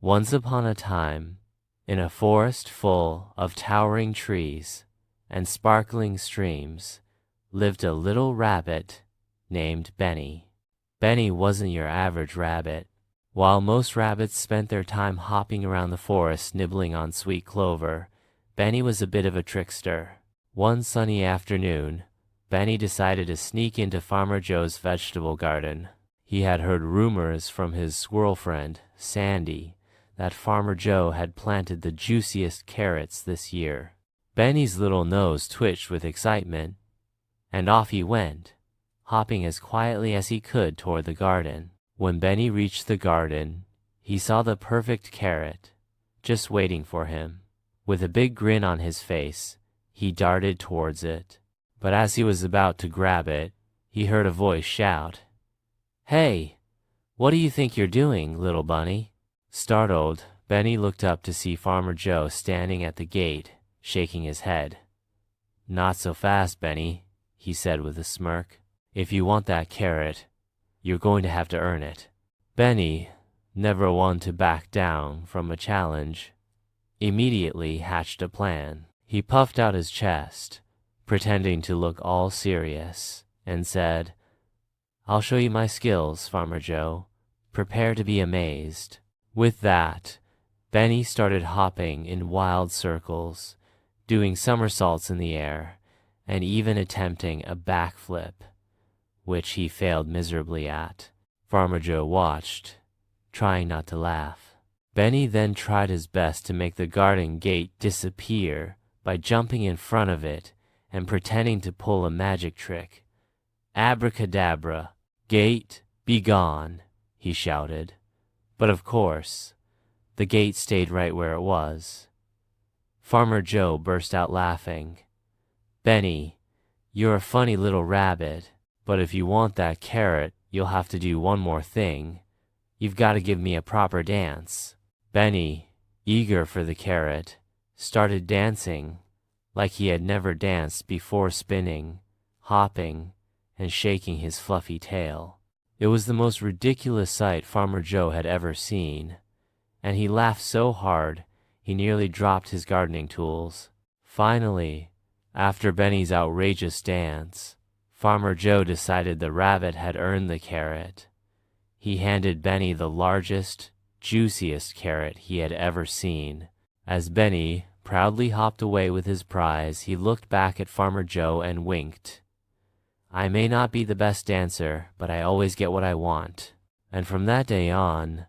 Once upon a time, in a forest full of towering trees and sparkling streams, lived a little rabbit named Benny. Benny wasn't your average rabbit. While most rabbits spent their time hopping around the forest nibbling on sweet clover, Benny was a bit of a trickster. One sunny afternoon, Benny decided to sneak into Farmer Joe's vegetable garden. He had heard rumors from his squirrel friend, Sandy, that Farmer Joe had planted the juiciest carrots this year. Benny's little nose twitched with excitement, and off he went, hopping as quietly as he could toward the garden. When Benny reached the garden, he saw the perfect carrot, just waiting for him. With a big grin on his face, he darted towards it. But as he was about to grab it, he heard a voice shout, "Hey, what do you think you're doing, little bunny?" Startled, Benny looked up to see Farmer Joe standing at the gate, shaking his head. "Not so fast, Benny," he said with a smirk. "If you want that carrot, you're going to have to earn it." Benny, never one to back down from a challenge, immediately hatched a plan. He puffed out his chest, pretending to look all serious, and said, "I'll show you my skills, Farmer Joe. Prepare to be amazed." With that, Benny started hopping in wild circles, doing somersaults in the air, and even attempting a backflip, which he failed miserably at. Farmer Joe watched, trying not to laugh. Benny then tried his best to make the garden gate disappear by jumping in front of it and pretending to pull a magic trick. "Abracadabra, gate, be gone," he shouted. But of course, the gate stayed right where it was. Farmer Joe burst out laughing. "Benny, you're a funny little rabbit, but if you want that carrot, you'll have to do one more thing. You've got to give me a proper dance." Benny, eager for the carrot, started dancing like he had never danced before, spinning, hopping, and shaking his fluffy tail. It was the most ridiculous sight Farmer Joe had ever seen, and he laughed so hard he nearly dropped his gardening tools. Finally, after Benny's outrageous dance, Farmer Joe decided the rabbit had earned the carrot. He handed Benny the largest, juiciest carrot he had ever seen. As Benny proudly hopped away with his prize, he looked back at Farmer Joe and winked. "I may not be the best dancer, but I always get what I want." And from that day on,